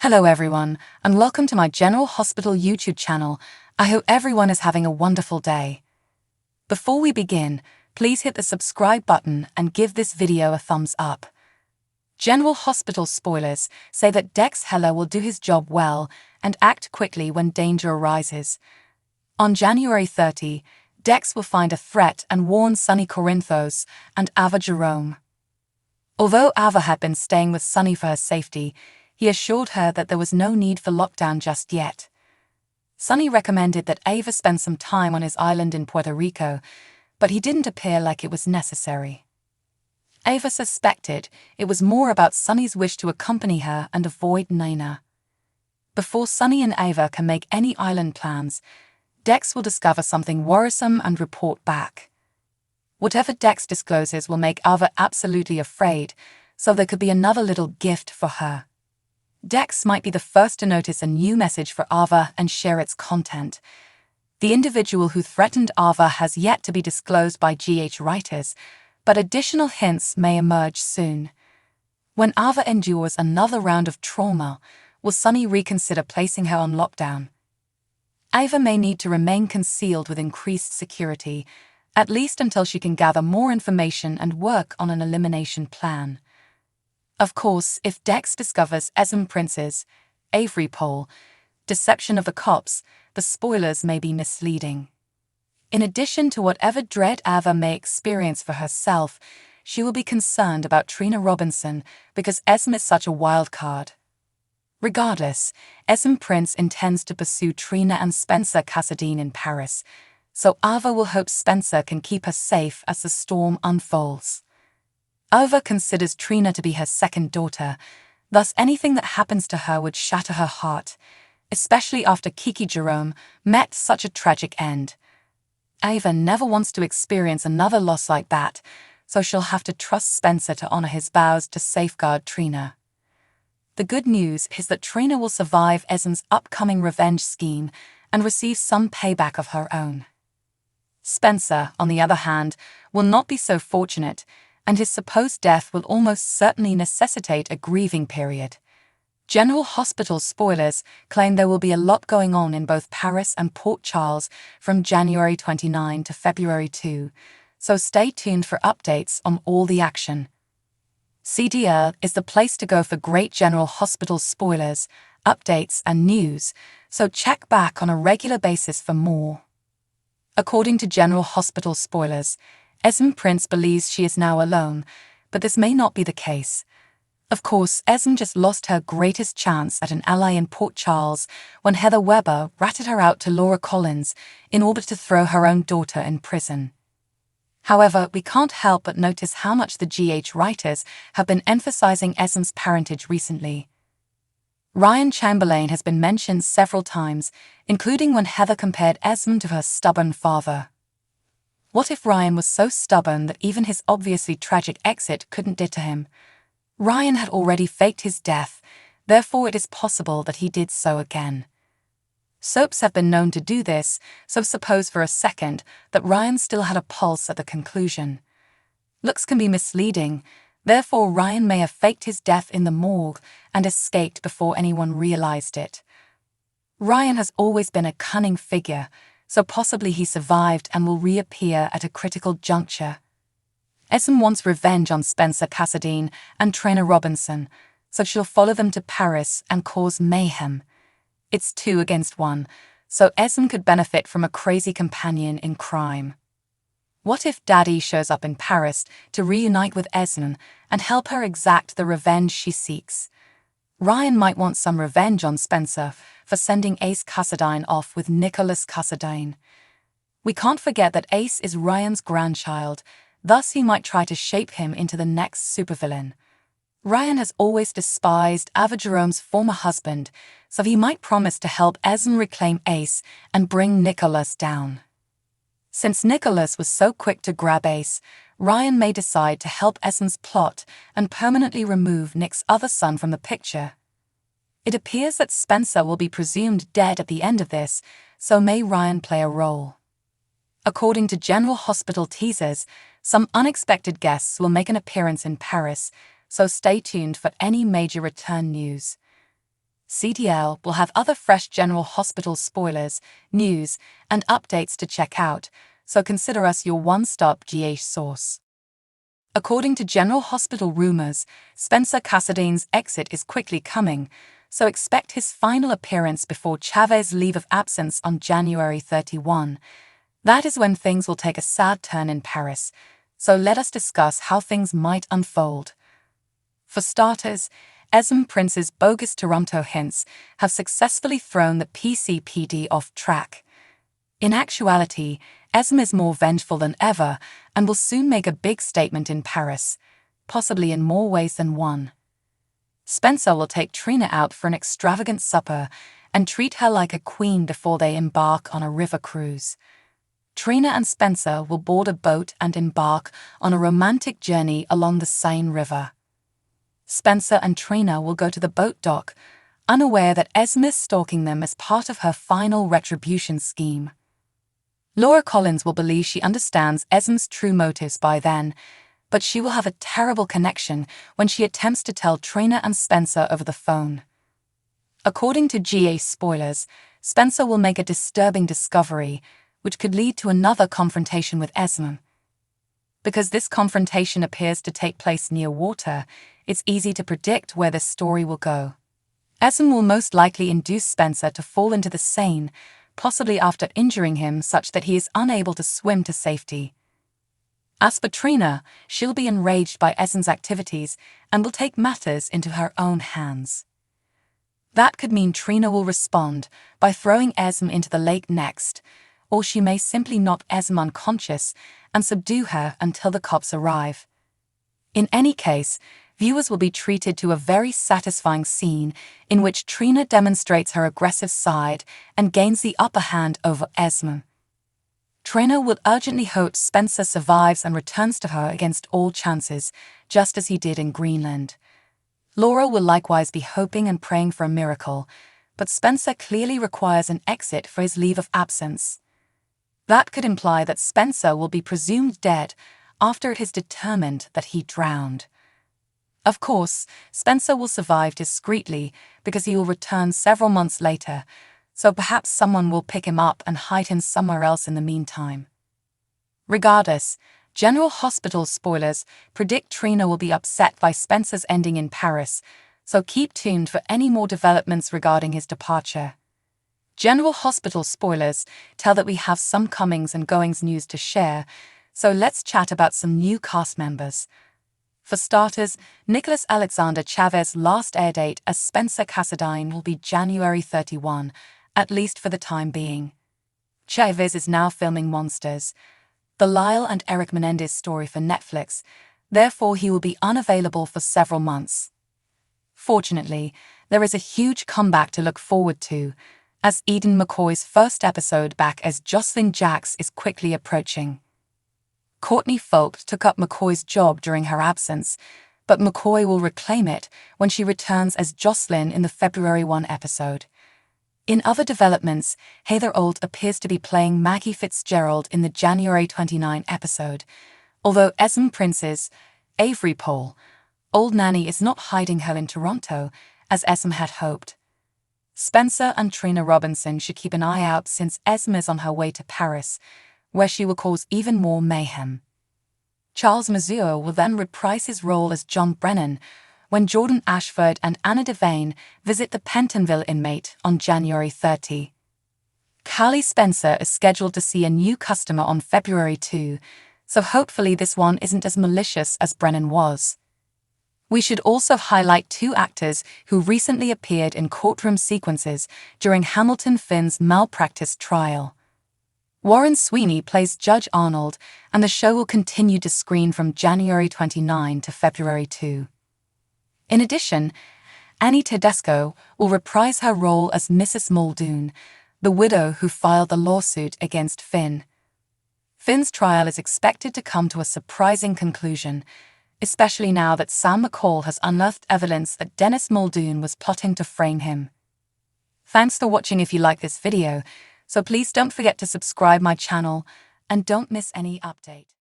Hello everyone, and welcome to my General Hospital YouTube channel. I hope everyone is having a wonderful day. Before we begin, please hit the subscribe button and give this video a thumbs up. General Hospital spoilers say that Dex Heller will do his job well and act quickly when danger arises. On January 30, Dex will find a threat and warn Sonny Corinthos and Ava Jerome. Although Ava had been staying with Sonny for her safety, he assured her that there was no need for lockdown just yet. Sonny recommended that Ava spend some time on his island in Puerto Rico, but he didn't appear like it was necessary. Ava suspected it was more about Sonny's wish to accompany her and avoid Nina. Before Sonny and Ava can make any island plans, Dex will discover something worrisome and report back. Whatever Dex discloses will make Ava absolutely afraid, so there could be another little gift for her. Dex might be the first to notice a new message for Ava and share its content. The individual who threatened Ava has yet to be disclosed by GH writers, but additional hints may emerge soon. When Ava endures another round of trauma, will Sonny reconsider placing her on lockdown? Ava may need to remain concealed with increased security, at least until she can gather more information and work on an elimination plan. Of course, if Dex discovers Prince's Avery Pole deception of the cops, the spoilers may be misleading. In addition to whatever dread Ava may experience for herself, she will be concerned about Trina Robinson because Esm is such a wild card. Regardless, Prince intends to pursue Trina and Spencer Cassadine in Paris, so Ava will hope Spencer can keep her safe as the storm unfolds. Ava considers Trina to be her second daughter, thus anything that happens to her would shatter her heart, especially after Kiki Jerome met such a tragic end. Ava never wants to experience another loss like that, so she'll have to trust Spencer to honor his vows to safeguard Trina. The good news is that Trina will survive Esm's upcoming revenge scheme and receive some payback of her own. Spencer, on the other hand, will not be so fortunate, and his supposed death will almost certainly necessitate a grieving period. General Hospital spoilers claim there will be a lot going on in both Paris and Port Charles from January 29 to February 2, so stay tuned for updates on all the action. CDR is the place to go for great General Hospital spoilers, updates and news, so check back on a regular basis for more. According to General Hospital spoilers, Esm Prince believes she is now alone, but this may not be the case. Of course, Esm just lost her greatest chance at an ally in Port Charles when Heather Weber ratted her out to Laura Collins in order to throw her own daughter in prison. However, we can't help but notice how much the GH writers have been emphasizing Esm's parentage recently. Ryan Chamberlain has been mentioned several times, including when Heather compared Esm to her stubborn father. What if Ryan was so stubborn that even his obviously tragic exit couldn't deter him? Ryan had already faked his death, therefore it is possible that he did so again. Soaps have been known to do this, so suppose for a second that Ryan still had a pulse at the conclusion. Looks can be misleading, therefore Ryan may have faked his death in the morgue and escaped before anyone realized it. Ryan has always been a cunning figure, so possibly he survived and will reappear at a critical juncture. Esm wants revenge on Spencer Cassadine and Trina Robinson, so she'll follow them to Paris and cause mayhem. It's 2 against 1, so Esm could benefit from a crazy companion in crime. What if Daddy shows up in Paris to reunite with Esm and help her exact the revenge she seeks? Ryan might want some revenge on Spencer for sending Ace Cassadine off with Nicholas Cassadine. We can't forget that Ace is Ryan's grandchild, thus he might try to shape him into the next supervillain. Ryan has always despised Ava Jerome's former husband, so he might promise to help Esm reclaim Ace and bring Nicholas down. Since Nicholas was so quick to grab Ace, Ryan may decide to help Esm's plot and permanently remove Nick's other son from the picture. It appears that Spencer will be presumed dead at the end of this, so may Ryan play a role. According to General Hospital teasers, some unexpected guests will make an appearance in Paris, so stay tuned for any major return news. CTL will have other fresh General Hospital spoilers, news, and updates to check out, so consider us your one-stop GH source. According to General Hospital rumors, Spencer Cassadine's exit is quickly coming, so expect his final appearance before Chavez's leave of absence on January 31. That is when things will take a sad turn in Paris, so let us discuss how things might unfold. For starters, Esme Prince's bogus Toronto hints have successfully thrown the PCPD off track. In actuality, Esme is more vengeful than ever and will soon make a big statement in Paris, possibly in more ways than one. Spencer will take Trina out for an extravagant supper and treat her like a queen before they embark on a river cruise. Trina and Spencer will board a boat and embark on a romantic journey along the Seine River. Spencer and Trina will go to the boat dock, unaware that Esme is stalking them as part of her final retribution scheme. Laura Collins will believe she understands Esme's true motives by then, but she will have a terrible connection when she attempts to tell Trina and Spencer over the phone. According to GA spoilers, Spencer will make a disturbing discovery, which could lead to another confrontation with Esme. Because this confrontation appears to take place near water, it's easy to predict where this story will go. Esme will most likely induce Spencer to fall into the Seine, possibly after injuring him such that he is unable to swim to safety. As for Trina, she'll be enraged by Esme's activities and will take matters into her own hands. That could mean Trina will respond by throwing Esme into the lake next, or she may simply knock Esme unconscious and subdue her until the cops arrive. In any case, viewers will be treated to a very satisfying scene in which Trina demonstrates her aggressive side and gains the upper hand over Esme. Trina will urgently hope Spencer survives and returns to her against all chances, just as he did in Greenland. Laura will likewise be hoping and praying for a miracle, but Spencer clearly requires an exit for his leave of absence. That could imply that Spencer will be presumed dead after it is determined that he drowned. Of course, Spencer will survive discreetly because he will return several months later, so perhaps someone will pick him up and hide him somewhere else in the meantime. Regardless, General Hospital spoilers predict Trina will be upset by Spencer's ending in Paris, so keep tuned for any more developments regarding his departure. General Hospital spoilers tell that we have some comings and goings news to share, so let's chat about some new cast members. For starters, Nicholas Alexander Chavez's last airdate as Spencer Cassadine will be January 31, at least for the time being. Chavez is now filming Monsters, the Lyle and Eric Menendez story for Netflix, therefore he will be unavailable for several months. Fortunately, there is a huge comeback to look forward to, as Eden McCoy's first episode back as Jocelyn Jacks is quickly approaching. Courtney Folk took up McCoy's job during her absence, but McCoy will reclaim it when she returns as Jocelyn in the February 1 episode. In other developments, Heather Old appears to be playing Maggie Fitzgerald in the January 29 episode, although Esme Prince's Avery Pole, Old Nanny is not hiding her in Toronto, as Esme had hoped. Spencer and Trina Robinson should keep an eye out since Esme is on her way to Paris, where she will cause even more mayhem. Charles Mazzeo will then reprise his role as John Brennan when Jordan Ashford and Anna Devane visit the Pentonville inmate on January 30. Callie Spencer is scheduled to see a new customer on February 2, so hopefully this one isn't as malicious as Brennan was. We should also highlight two actors who recently appeared in courtroom sequences during Hamilton Finn's malpractice trial. Warren Sweeney plays Judge Arnold, and the show will continue to screen from January 29 to February 2. In addition, Annie Tedesco will reprise her role as Mrs. Muldoon, the widow who filed the lawsuit against Finn. Finn's trial is expected to come to a surprising conclusion, especially now that Sam McCall has unearthed evidence that Dennis Muldoon was plotting to frame him. Thanks for watching. If you like this video, so please don't forget to subscribe my channel and don't miss any update.